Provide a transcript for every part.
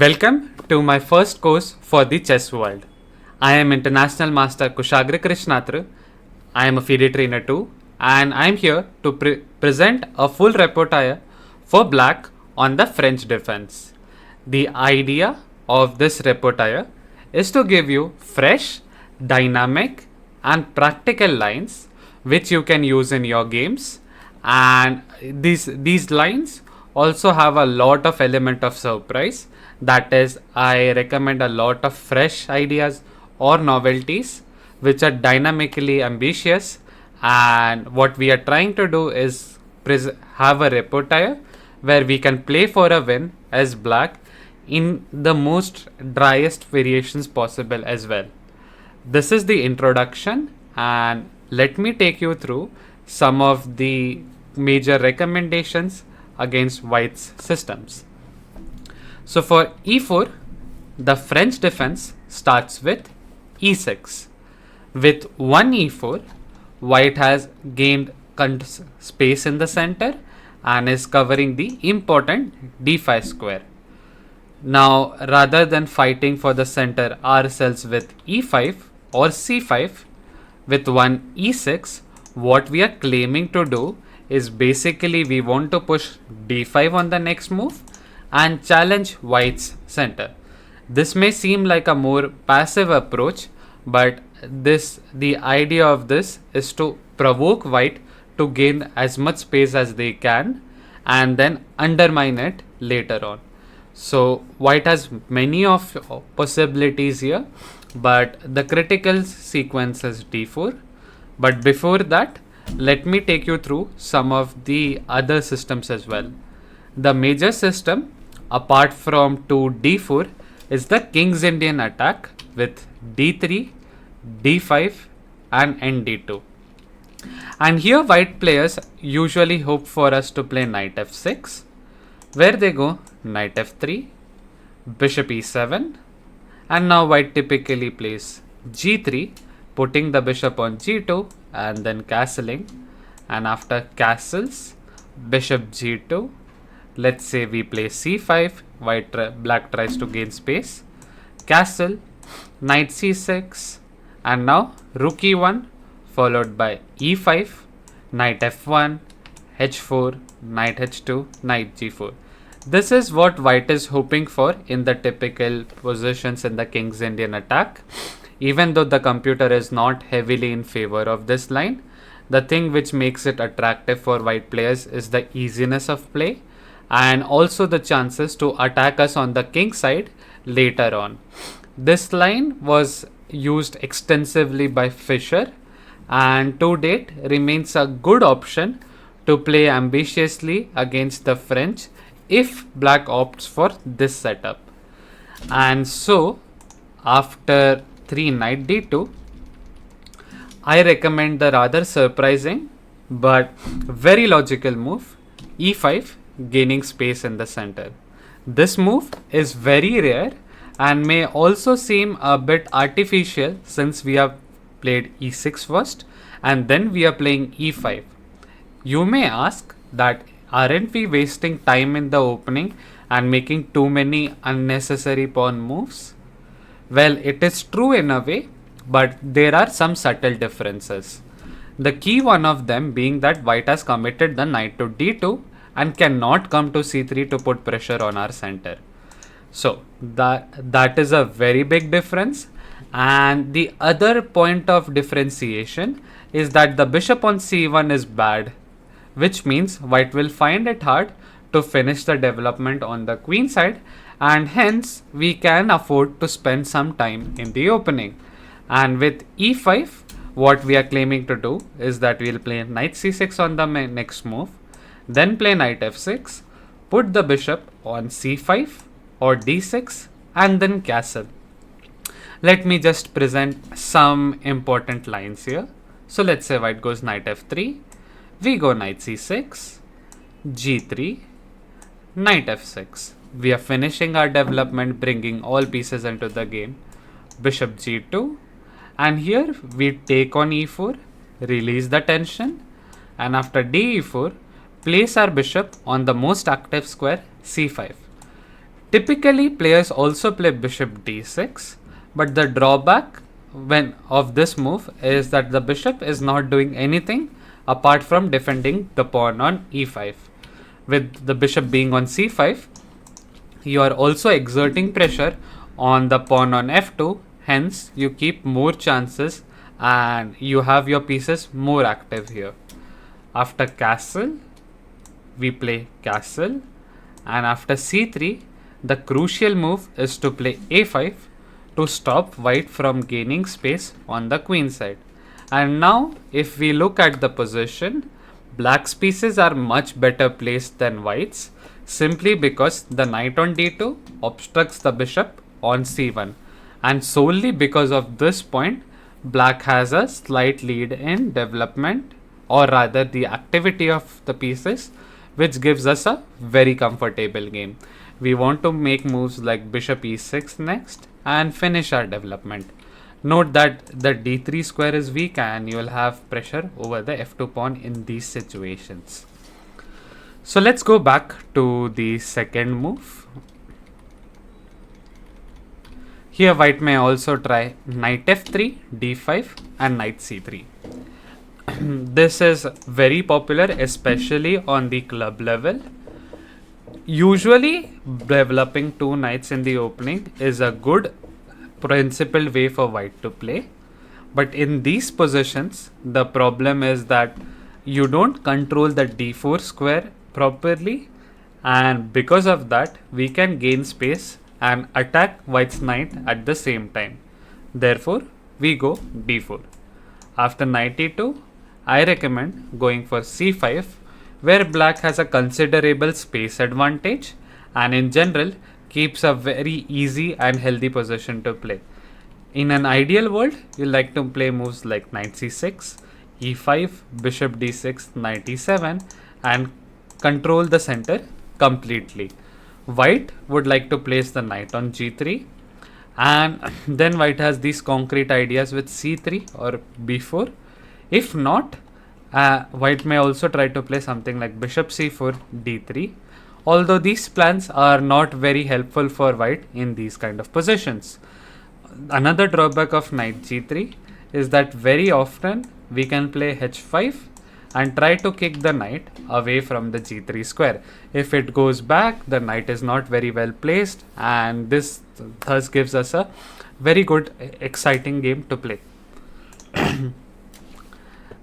Welcome to my first course for the chess world. I am International Master Kushager Krishnater. I am a FIDE trainer too, and I am here to present a full repertoire for black on the French defense. The idea of this repertoire is to give you fresh, dynamic, and practical lines which you can use in your games, and these lines also have a lot of element of surprise. That is, I recommend a lot of fresh ideas or novelties which are dynamically ambitious, and what we are trying to do is have a repertoire where we can play for a win as black in the most driest variations possible as well. This is the introduction, and let me take you through some of the major recommendations against white's systems. So for e4, the French defense starts with e6. With one e4, white has gained space in the center and is covering the important d5 square. Now, rather than fighting for the center ourselves with e5 or c5, with one e6, what we are claiming to do is basically we want to push d5 on the next move and challenge white's center. This may seem like a more passive approach, but the idea of this is to provoke white to gain as much space as they can and then undermine it later on. So white has many of possibilities here, but the critical sequence is d4. But before that, let me take you through some of the other systems as well. The major system apart from 2d4 is the King's Indian attack with d3, d5 and nd2. And here white players usually hope for us to play knight f6, where they go knight f3, bishop e7, and now white typically plays g3, putting the bishop on g2 and then castling, and after castles, bishop g2, let's say we play c5, black tries to gain space, castle, knight c6, and now rook e1 followed by e5, knight f1, h4, knight h2, knight g4. This is what white is hoping for in the typical positions in the King's Indian attack. Even though the computer is not heavily in favor of this line, the thing which makes it attractive for white players is the easiness of play and also the chances to attack us on the king side later on. This line was used extensively by Fischer and to date remains a good option to play ambitiously against the French if black opts for this setup. And so after 3 knight d2, I recommend the rather surprising but very logical move e5, gaining space in the center. This move is very rare and may also seem a bit artificial since we have played e6 first and then we are playing e5. You may ask that aren't we wasting time in the opening and making too many unnecessary pawn moves? Well, it is true in a way, but there are some subtle differences. The key one of them being that white has committed the knight to d2 and cannot come to c3 to put pressure on our center. So that is a very big difference. And the other point of differentiation is that the bishop on c1 is bad, which means white will find it hard to finish the development on the queen side, and hence we can afford to spend some time in the opening. And with e5, what we are claiming to do is that we'll play knight c6 on the next move, then play knight f6, put the bishop on c5 or d6 and then castle. Let me just present some important lines here. So let's say white goes knight f3, we go knight c6, g3, knight f6. We are finishing our development, bringing all pieces into the game. Bishop g2, and here we take on e4, release the tension, and after d e4, place our bishop on the most active square c5. Typically, players also play bishop d6, but the drawback of this move is that the bishop is not doing anything apart from defending the pawn on e5. With the bishop being on c5, you are also exerting pressure on the pawn on f2, hence you keep more chances and you have your pieces more active here. After castle, we play castle, and after c3, the crucial move is to play a5 to stop white from gaining space on the queen side. And now if we look at the position, black's pieces are much better placed than white's, simply because the knight on d2 obstructs the bishop on c1, and solely because of this point black has a slight lead in development, or rather the activity of the pieces, which gives us a very comfortable game. We want to make moves like bishop e6 next and finish our development. Note that the d3 square is weak and you will have pressure over the f2 pawn in these situations. So let's go back to the second move. Here white may also try knight f3, d5 and knight c3. This is very popular, especially on the club level. Usually, developing two knights in the opening is a good principled way for white to play. But in these positions, the problem is that you don't control the d4 square properly, and because of that, we can gain space and attack white's knight at the same time. Therefore, we go d4. After knight e2, I recommend going for c5, where black has a considerable space advantage and in general keeps a very easy and healthy position to play. In an ideal world, you like to play moves like knight c6, e5, bishop d6, knight e7 and control the center completely. White would like to place the knight on g3, and then white has these concrete ideas with c3 or b4. If not, white may also try to play something like bishop c4, d3, although these plans are not very helpful for white in these kind of positions. Another drawback of knight g3 is that very often we can play h5 and try to kick the knight away from the g3 square. If it goes back, the knight is not very well placed, and this thus gives us a very good, exciting game to play.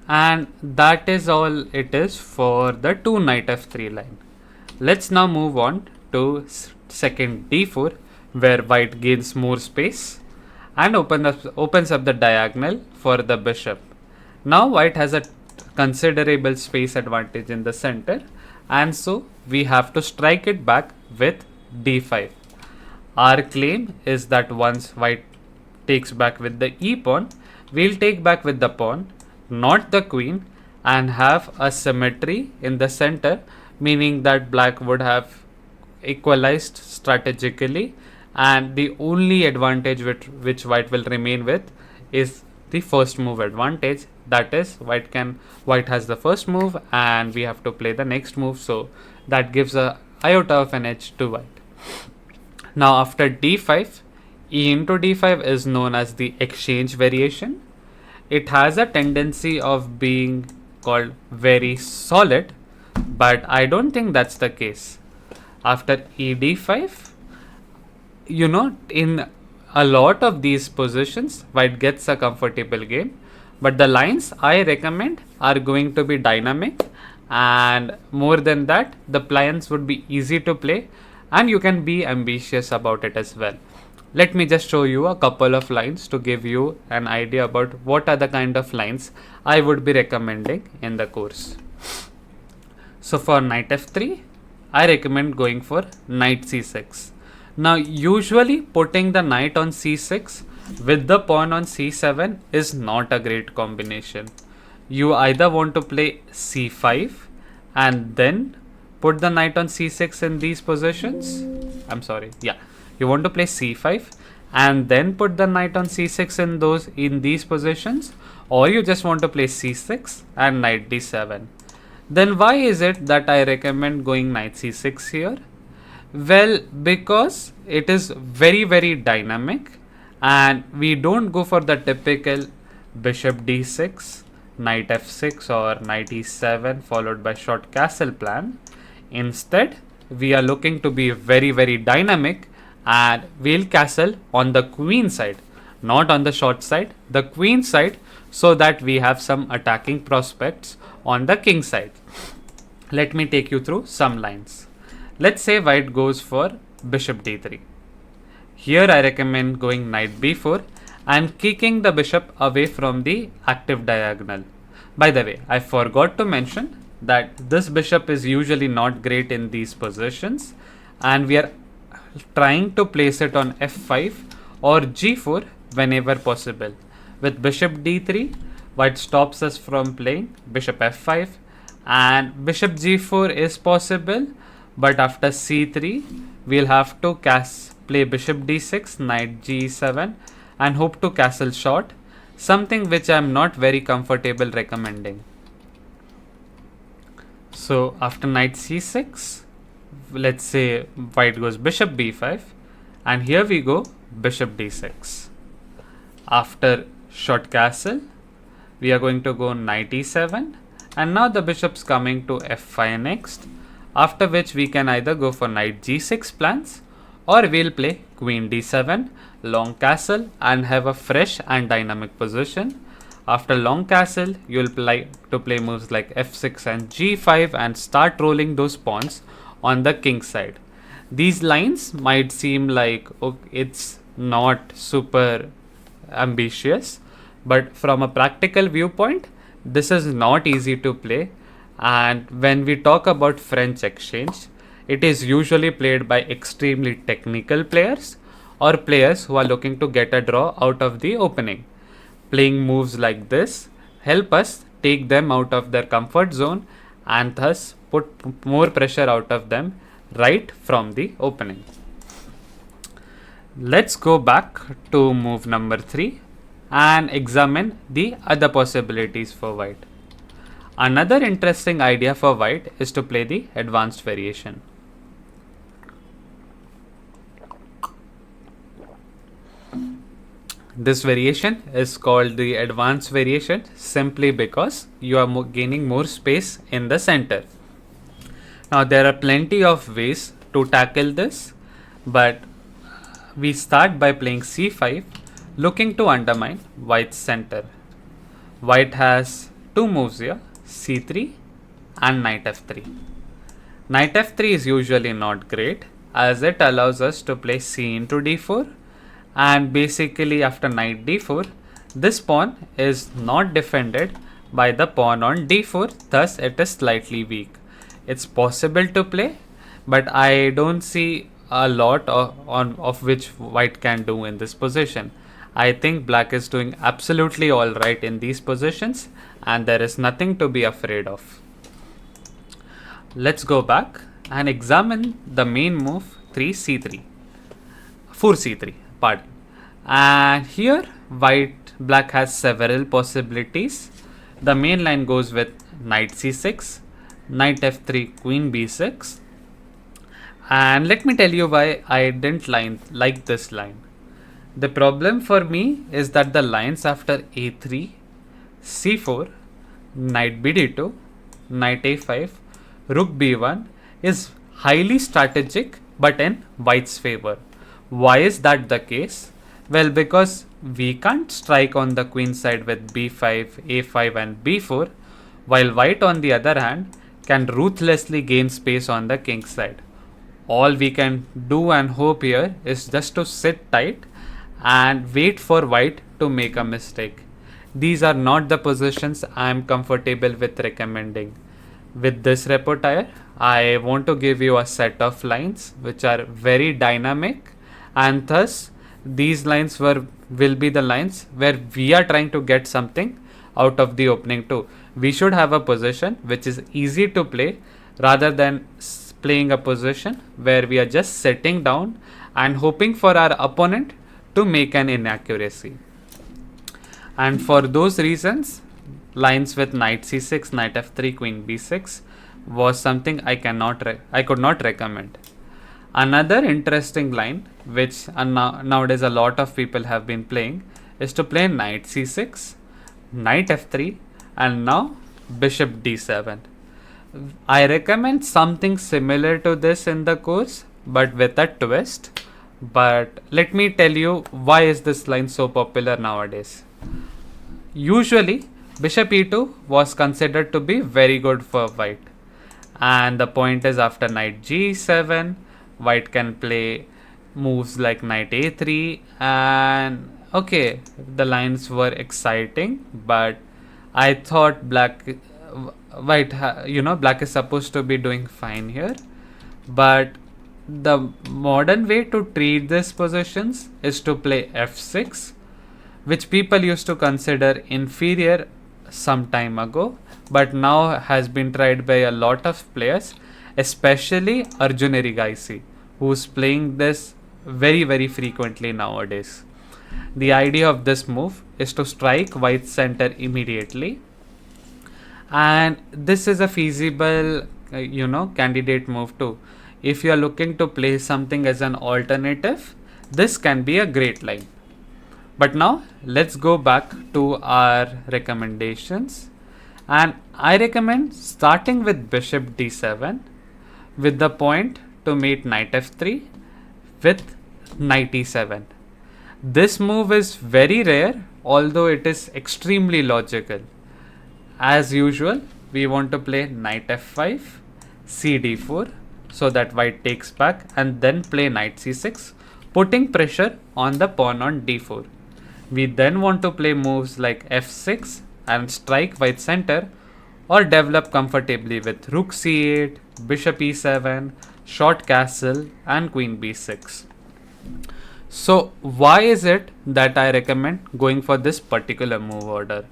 And that is all it is for the 2 knight f3 line. Let's now move on to second d4, where white gains more space and opens up the diagonal for the bishop. Now white has a considerable space advantage in the center, and so we have to strike it back with d5. Our claim is that once white takes back with the e pawn, we'll take back with the pawn, not the queen, and have a symmetry in the center, meaning that black would have equalized strategically, and the only advantage which white will remain with is the first move advantage. That is, white has the first move and we have to play the next move, so that gives a iota of an edge to white. Now after d5, e into d5 is known as the exchange variation. It has a tendency of being called very solid, but I don't think that's the case. After e d5, in a lot of these positions, white gets a comfortable game, but the lines I recommend are going to be dynamic, and more than that, the plans would be easy to play and you can be ambitious about it as well. Let me just show you a couple of lines to give you an idea about what are the kind of lines I would be recommending in the course. So for knight f3, I recommend going for knight c6. Now usually putting the knight on c6 with the pawn on c7 is not a great combination. You either want to play c5 and then put the knight on c6 in these positions. You want to play c5 and then put the knight on c6 in these positions, or you just want to play c6 and knight d7. Then why is it that I recommend going knight c6 here? Well, because it is very, very dynamic, and we don't go for the typical bishop d6, knight f6, or knight e7 followed by short castle plan. Instead, we are looking to be very, very dynamic, and we'll castle on the queen side, not on the short side, the queen side, so that we have some attacking prospects on the king side. Let me take you through some lines. Let's say white goes for bishop d3. Here I recommend going knight b4 and kicking the bishop away from the active diagonal. By the way, I forgot to mention that this bishop is usually not great in these positions, and we are trying to place it on f5 or g4 whenever possible. With bishop d3, white stops us from playing bishop f5, and bishop g4 is possible, but after c3 we'll have to play bishop d6, knight g7, and hope to castle short, something which I am not very comfortable recommending. So after knight c6, let's say white goes bishop b5, and here we go bishop d6. After short castle, we are going to go knight e7, and now the bishop's coming to f5 next, after which we can either go for knight g6 plans, or we'll play queen d7, long castle, and have a fresh and dynamic position. After long castle, you'll like to play moves like f6 and g5 and start rolling those pawns on the king side. These lines might seem like it's not super ambitious, but from a practical viewpoint, this is not easy to play. And when we talk about French exchange, it is usually played by extremely technical players or players who are looking to get a draw out of the opening. Playing moves like this help us take them out of their comfort zone and thus put more pressure out of them right from the opening. Let's go back to move number 3 and examine the other possibilities for white. Another interesting idea for white is to play the advanced variation. This variation is called the advanced variation simply because you are gaining more space in the center. Now there are plenty of ways to tackle this, but we start by playing c5, looking to undermine white's center. White has two moves here, c3 and knight f3. Knight f3 is usually not great as it allows us to play c into d4, and basically after knight d4, this pawn is not defended by the pawn on d4, thus it is slightly weak. It's possible to play, but I don't see a lot of which white can do in this position. I think black is doing absolutely alright in these positions, and there is nothing to be afraid of. Let's go back and examine the main move 4c3, pardon. And here black has several possibilities. The main line goes with knight c6, knight f3, queen b6. And let me tell you why I didn't like this line. The problem for me is that the lines after a3, c4, knight bd2, knight a5, rook b1 is highly strategic but in white's favor. Why is that the case? Well, because we can't strike on the queen side with b5, a5 and b4, while white on the other hand can ruthlessly gain space on the king side. All we can do and hope here is just to sit tight and wait for white to make a mistake. These are not the positions I am comfortable with recommending. With this repertoire, I want to give you a set of lines which are very dynamic, and thus these lines will be the lines where we are trying to get something out of the opening too. We should have a position which is easy to play rather than playing a position where we are just sitting down and hoping for our opponent to make an inaccuracy. And for those reasons, lines with knight c6, knight f3, queen b6 was something I could not recommend. Another interesting line, which nowadays a lot of people have been playing, is to play knight c6, knight f3, and now bishop d7. I recommend something similar to this in the course, but with a twist. But let me tell you why is this line so popular nowadays. Usually, bishop e2 was considered to be very good for white. And the point is, after knight g7, white can play moves like knight a3, and okay, the lines were exciting, but I thought black is supposed to be doing fine here, but the modern way to treat these positions is to play f6, which people used to consider inferior some time ago, but now has been tried by a lot of players, especially Arjun Erigaisi, who's playing this very frequently nowadays. The idea of this move is to strike white center immediately, and this is a feasible candidate move too. If you are looking to play something as an alternative, this can be a great line. But now let's go back to our recommendations, and I recommend starting with bishop d7 with the point to mate knight f3 with knight e7. This move is very rare, although it is extremely logical. As usual, we want to play knight f5, cd4, so that white takes back, and then play knight c6, putting pressure on the pawn on d4. We then want to play moves like f6 and strike white center, or develop comfortably with rook c8, bishop e7, short castle, and queen b6. So why is it that I recommend going for this particular move order?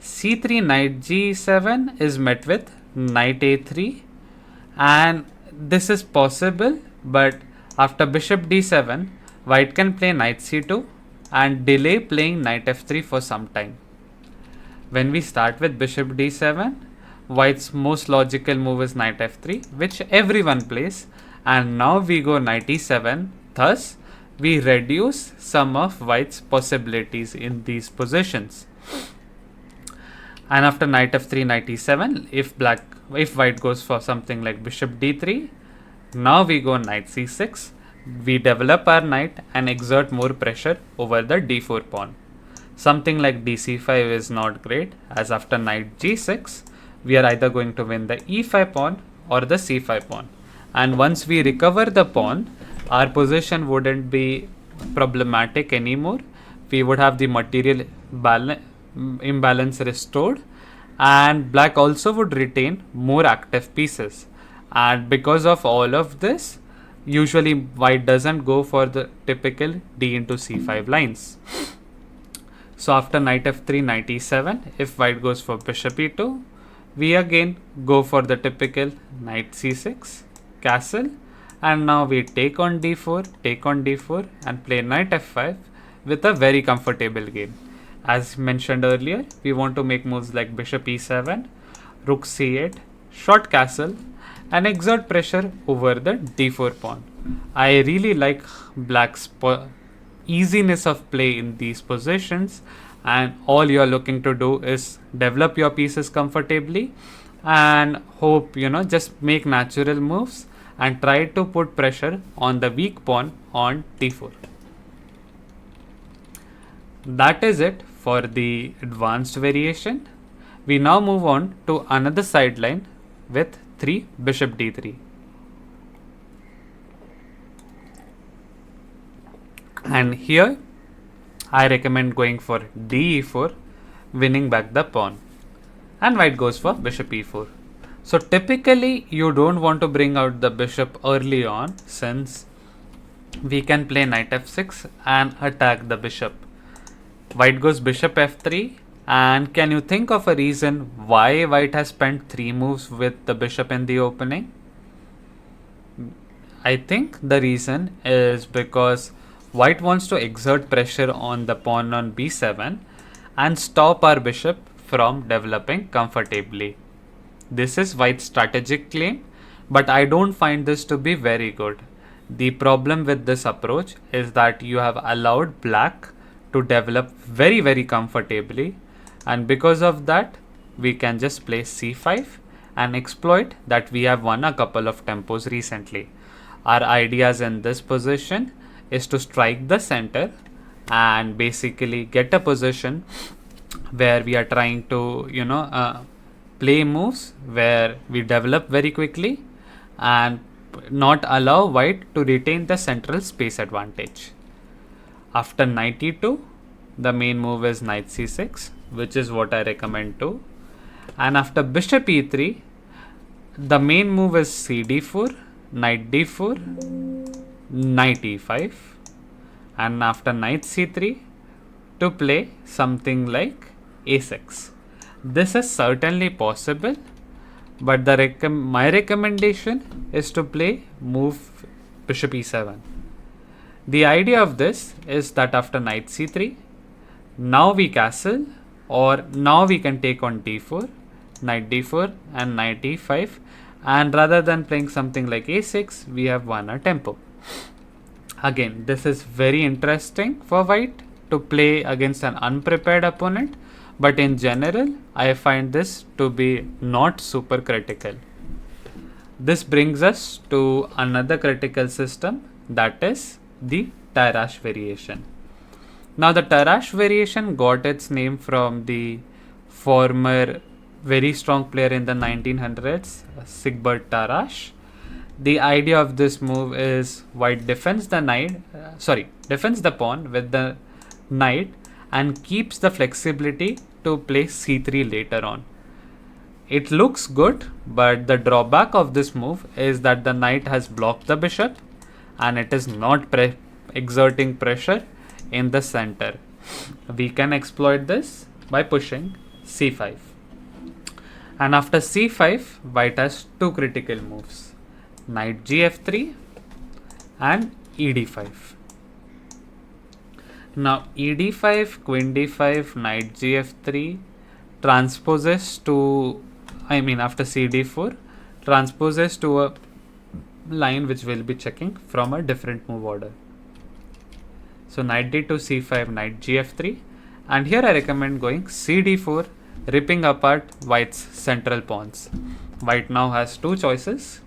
c3 knight g7 is met with knight a3, and this is possible, but after bishop d7, white can play knight c2 and delay playing knight f3 for some time. When we start with bishop d7, white's most logical move is knight f3, which everyone plays, and now we go knight e7. Thus, we reduce some of white's possibilities in these positions. And after knight f3, knight e7, if white goes for something like bishop d3, now we go knight c6. We develop our knight and exert more pressure over the d4 pawn. Something like dc5 is not great, as after knight g6, we are either going to win the e5 pawn or the c5 pawn. And once we recover the pawn, our position wouldn't be problematic anymore. We would have the material imbalance restored, and black also would retain more active pieces. And because of all of this, usually white doesn't go for the typical d into c5 lines. So after knight f3, knight e7, if white goes for bishop e2, we again go for the typical knight c6, castle, and now we take on d4, and play knight f5 with a very comfortable game. As mentioned earlier, we want to make moves like bishop e7, rook c8, short castle, and exert pressure over the d4 pawn. I really like black's easiness of play in these positions, and all you are looking to do is develop your pieces comfortably and hope, just make natural moves and try to put pressure on the weak pawn on d4. That is it for the advanced variation. We now move on to another sideline with 3 bishop d3. And here I recommend going for d4, winning back the pawn, and white goes for bishop e4. So typically you don't want to bring out the bishop early on, since we can play knight f6 and attack the bishop. White goes bishop f3, and can you think of a reason why white has spent 3 moves with the bishop in the opening? I think the reason is because white wants to exert pressure on the pawn on b7 and stop our bishop from developing comfortably. This is white's strategic claim, but I don't find this to be very good. The problem with this approach is that you have allowed black to develop very comfortably, and because of that we can just play c5 and exploit that we have won a couple of tempos recently. Our ideas in this position is to strike the center and basically get a position where we are trying to play moves where we develop very quickly and not allow white to retain the central space advantage. After knight e2, the main move is knight c6, which is what I recommend too. And after bishop e3, the main move is cd4, knight d4, knight e5, and after knight c3 to play something like a6. This is certainly possible, but my recommendation is to play move bishop e7. The idea of this is that after knight c3, now we castle, or now we can take on d4, knight d4 and knight e5, and rather than playing something like a6, we have won a tempo. Again, this is very interesting for white to play against an unprepared opponent, but in general I find this to be not super critical. This brings us to another critical system, that is the Tarrasch variation. Now the Tarrasch variation got its name from the former very strong player in the 1900s, Sigbert Tarrasch. The idea of this move is white defends the pawn with the knight and keeps the flexibility to play c3 later on. It looks good, but the drawback of this move is that the knight has blocked the bishop and it is not exerting pressure in the center. We can exploit this by pushing c5. And after c5, white has two critical moves, knight gf3 and ed5. Now ed5, queen d5, knight gf3 transposes to, after cd4, transposes to a line which we'll be checking from a different move order. So knight d2, c5, knight gf3, and here I recommend going cd4, ripping apart white's central pawns. White now has two choices,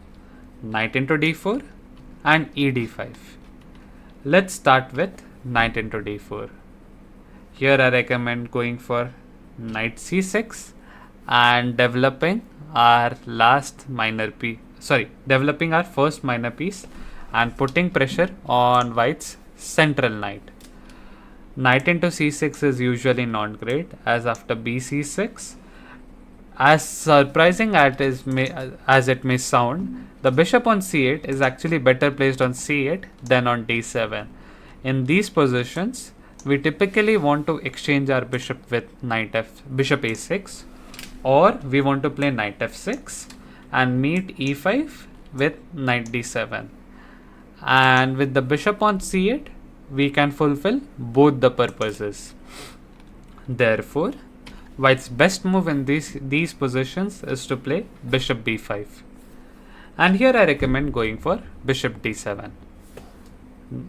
knight into d4 and ed5. Let's start with knight into d4. Here I recommend going for knight c6 and developing our first minor piece and putting pressure on white's central knight. Knight into c6 is usually not great, as after bc6, as surprising as it may sound, the bishop on c8 is actually better placed on c8 than on d7. In these positions, we typically want to exchange our bishop with bishop a6, or we want to play knight f6 and meet e5 with knight d7. And with the bishop on c8, we can fulfill both the purposes. Therefore, white's best move in these positions is to play bishop b5. And here I recommend going for bishop d7.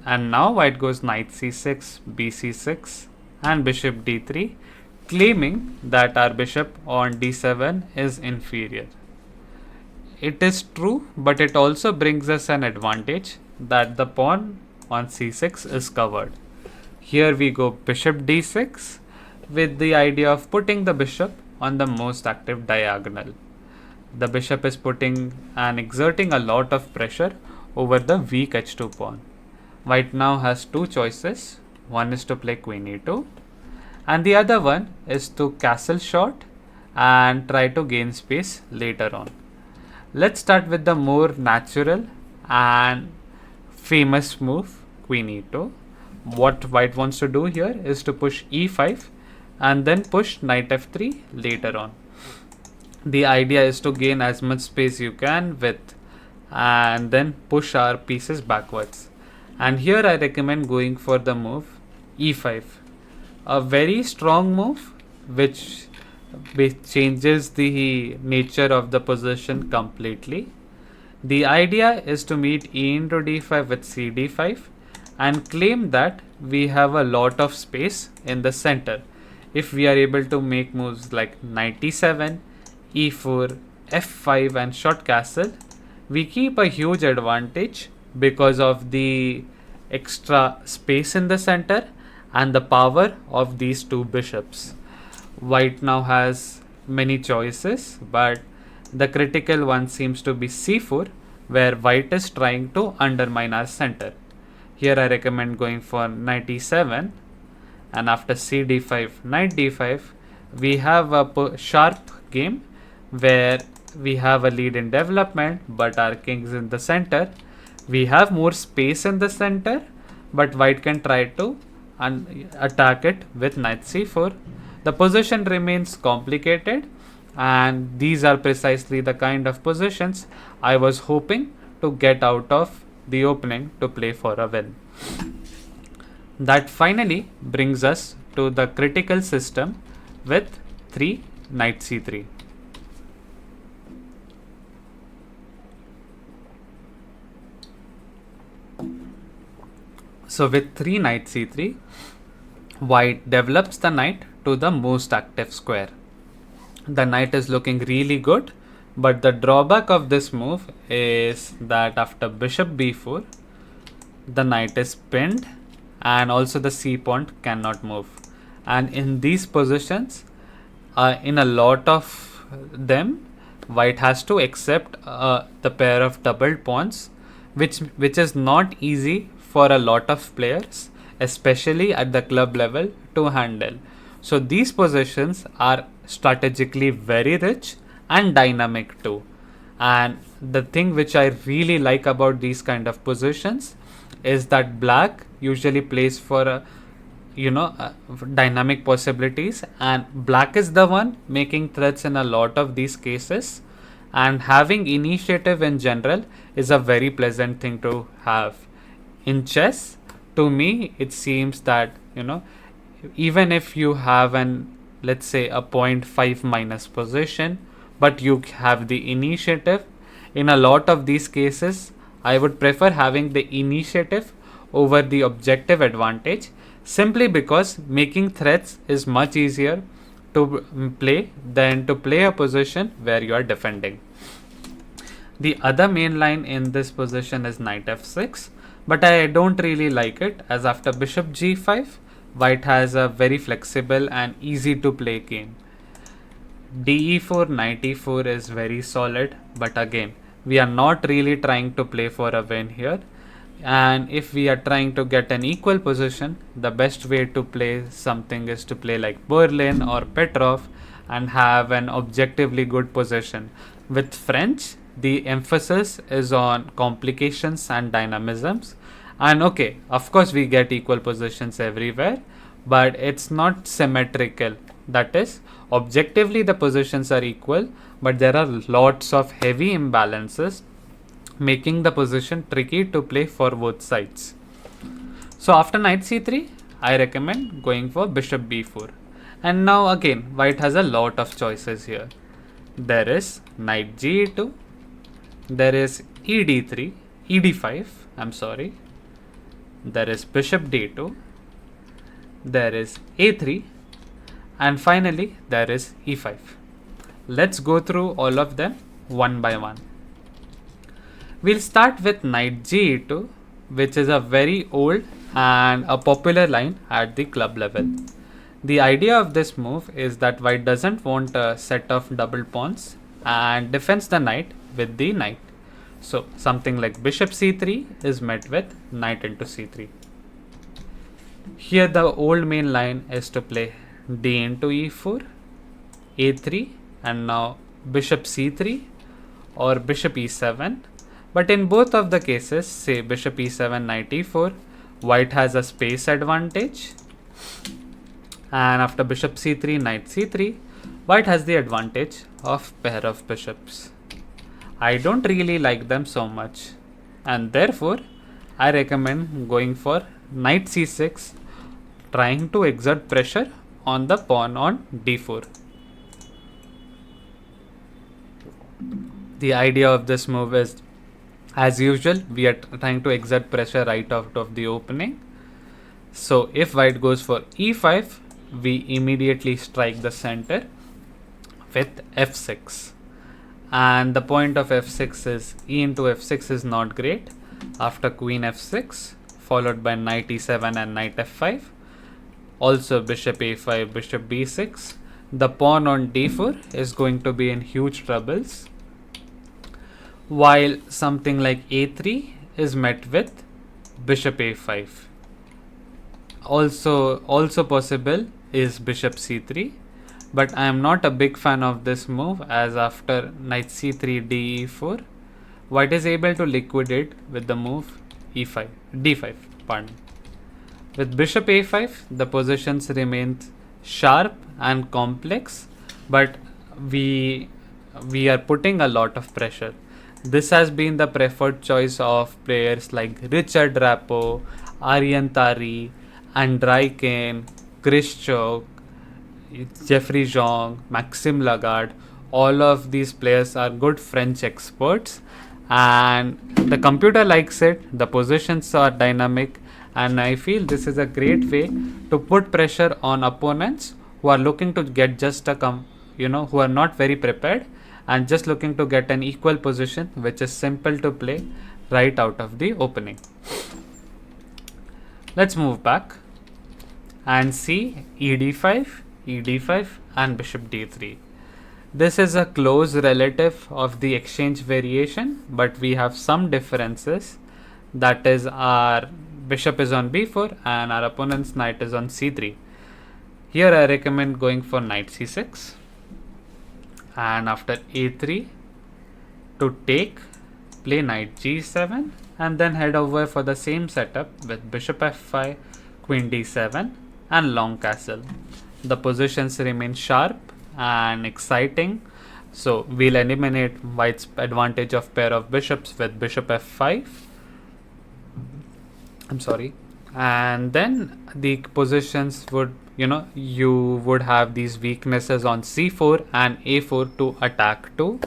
And now white goes knight c6, bc6 and bishop d3, claiming that our bishop on d7 is inferior. It is true, but it also brings us an advantage that the pawn on c6 is covered. Here we go bishop d6 with the idea of putting the bishop on the most active diagonal. The bishop is putting and exerting a lot of pressure over the weak h2 pawn. White now has two choices. One is to play queen e2 and the other one is to castle short and try to gain space later on. Let's start with the more natural and famous move, queen e2. What white wants to do here is to push e5 and then push knight f3 later on. The idea is to gain as much space you can with and then push our pieces backwards. And here I recommend going for the move e5, a very strong move which changes the nature of the position completely. The idea is to meet e into d5 with c d5 and claim that we have a lot of space in the center. If we are able to make moves like knight e7, e4, f5 and short castle, we keep a huge advantage because of the extra space in the center and the power of these two bishops. White now has many choices, but the critical one seems to be c4, where white is trying to undermine our center. Here I recommend going for knight e7, and after c d5, knight d5, we have a sharp game where we have a lead in development, but our king's in the center. We have more space in the center, but white can try to attack it with knight c4. The position remains complicated, and these are precisely the kind of positions I was hoping to get out of the opening to play for a win. That finally brings us to the critical system with 3 knight c3. So with 3 knight c3, white develops the knight to the most active square. The knight is looking really good, but the drawback of this move is that after bishop b4, the knight is pinned and also the c pawn cannot move. And in these positions, in a lot of them, white has to accept the pair of doubled pawns, which is not easy for a lot of players, especially at the club level, to handle. So these positions are strategically very rich and dynamic too. And the thing which I really like about these kind of positions is that black usually plays for dynamic possibilities, and black is the one making threats in a lot of these cases, and having initiative in general is a very pleasant thing to have. In chess, to me, it seems that even if you have an, let's say, a 0.5 minus position, but you have the initiative, in a lot of these cases I would prefer having the initiative over the objective advantage, simply because making threats is much easier to play than to play a position where you are defending. The other main line in this position is knight f6, but I don't really like it, as after bishop g5, white has a very flexible and easy to play game. de4, knight e4 is very solid, but again, we are not really trying to play for a win here. And if we are trying to get an equal position, the best way to play something is to play like Berlin or Petrov and have an objectively good position. With French, the emphasis is on complications and dynamisms. And okay, of course we get equal positions everywhere, but it's not symmetrical. That is, objectively the positions are equal, but there are lots of heavy imbalances, making the position tricky to play for both sides. So after knight c3, I recommend going for bishop b4. And now again, white has a lot of choices here. There is knight g2, there is ed3, ed5, I'm sorry. There is bishop d2, there is a3, and finally there is e5. Let's go through all of them one by one. We'll start with knight g2, which is a very old and a popular line at the club level. The idea of this move is that white doesn't want a set of double pawns and defends the knight with the knight. So something like bishop c3 is met with knight into c3. Here the old main line is to play d into e4, a3, and now bishop c3 or bishop e7. But in both of the cases, say bishop e7, knight e4, white has a space advantage. And after bishop c3, knight c3, white has the advantage of pair of bishops. I don't really like them so much, and therefore I recommend going for knight c6, trying to exert pressure on the pawn on d4. The idea of this move is As usual, we are trying to exert pressure right out of the opening. So if white goes for e5, we immediately strike the center with f6. And the point of f6 is e into f6 is not great. After queen f6, followed by knight e7 and knight f5. Also bishop a5, bishop b6. The pawn on d4 is going to be in huge troubles, while something like a3 is met with bishop a5. Also possible is bishop c3, but I am not a big fan of this move, as after knight c3 d4, white is able to liquidate with the move e5 d5, pardon. With bishop a5, the positions remain sharp and complex, but we are putting a lot of pressure. This has been the preferred choice of players like Richard Rappo, Aryan Tari, Andrei Kane, Chris Choke, Jeffrey Zhang, Maxime Lagarde. All of these players are good French experts, and the computer likes it. The positions are dynamic, and I feel this is a great way to put pressure on opponents who are looking to get just who are not very prepared and just looking to get an equal position, which is simple to play right out of the opening. Let's move back and see ed5, ed5 and bishop d3. This is a close relative of the exchange variation, but we have some differences. That is, our bishop is on b4 and our opponent's knight is on c3. Here I recommend going for knight c6, and after a3 to take, play knight g7, and then head over for the same setup with bishop f5, queen d7 and long castle. The positions remain sharp and exciting, so we'll eliminate white's advantage of pair of bishops with bishop f5. And then the positions would, you would have these weaknesses on c4 and a4 to attack to.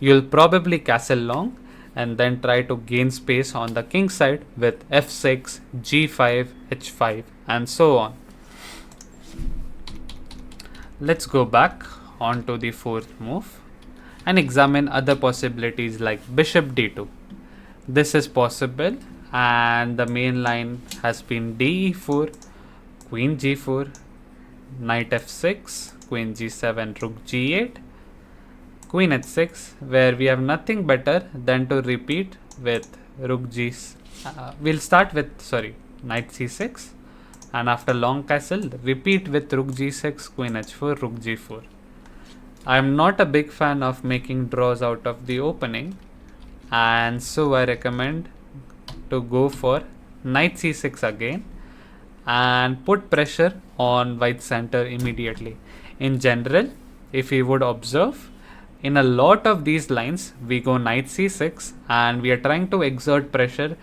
You'll probably castle long and then try to gain space on the king side with f6, g5, h5 and so on. Let's go back onto the fourth move and examine other possibilities like bishop d2. This is possible, and the main line has been d4, queen g4, knight f6, queen g7, rook g8, queen h6, where we have nothing better than to repeat with rook g. We'll start with knight c6, and after long castle repeat with rook g6, queen h4, rook g4. I am not a big fan of making draws out of the opening, and so I recommend to go for knight c6 again and put pressure on white center immediately. In general, if we would observe, in a lot of these lines we go knight c6 and we are trying to exert pressure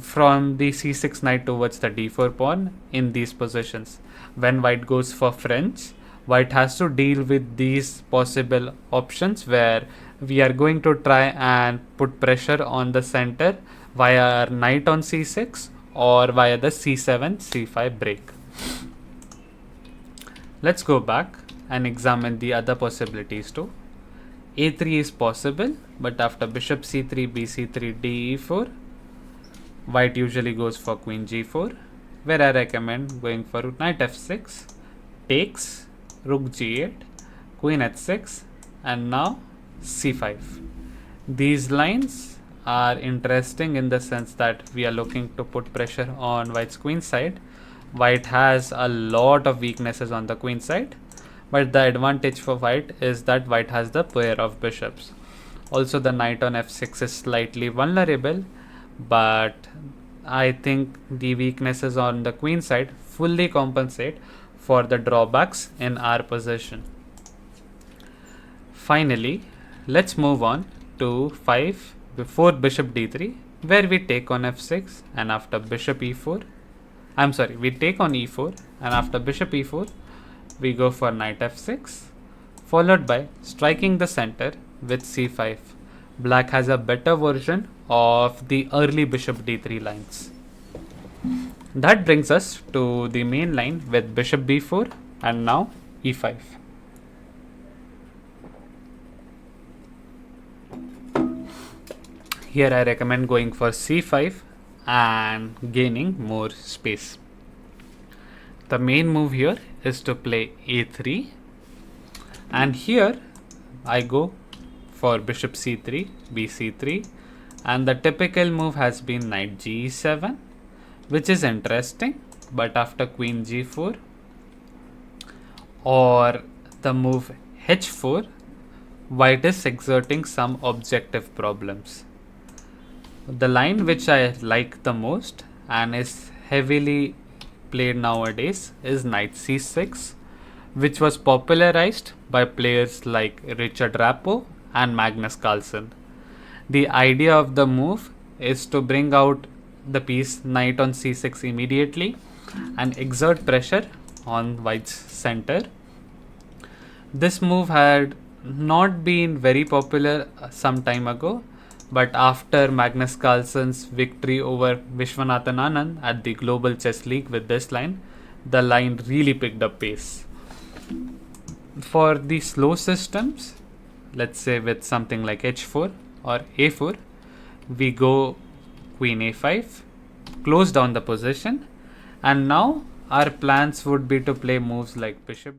from the c6 knight towards the d4 pawn in these positions. When white goes for French, white has to deal with these possible options where we are going to try and put pressure on the center via our knight on c6 or via the c7, c5 break. Let's go back and examine the other possibilities too. a3 is possible, but after bishop c3, bc3, d4, white usually goes for queen g4, where I recommend going for knight f6, takes, rook g8, queen h6, and now c5. These lines are interesting in the sense that we are looking to put pressure on white's queen side. White has a lot of weaknesses on the queen side, but the advantage for white is that white has the pair of bishops. Also, the knight on f6 is slightly vulnerable, but I think the weaknesses on the queen side fully compensate for the drawbacks in our position. Finally, let's move on to 5 before bishop d3, where we take on f6 and after bishop e4. We take on e4 and after bishop e4 we go for knight f6, followed by striking the center with c5. Black has a better version of the early bishop d3 lines. That brings us to the main line with bishop b4 and now e5. Here I recommend going for c5 and gaining more space. The main move here is to play a3, and here I go for bishop c3, bc3, and the typical move has been knight g7, which is interesting, but after queen g4 or the move h4, white is exerting some objective problems. The line which I like the most and is heavily played nowadays is knight c6, which was popularized by players like Richard Rappo and Magnus Carlsen. The idea of the move is to bring out the piece knight on c6 immediately and exert pressure on white's center. This move had not been very popular some time ago, but after Magnus Carlsen's victory over Vishwanathan Anand at the Global Chess League with this line, the line really picked up pace. For the slow systems, let's say with something like h4 or a4, we go queen a5, close down the position, and now our plans would be to play moves like bishop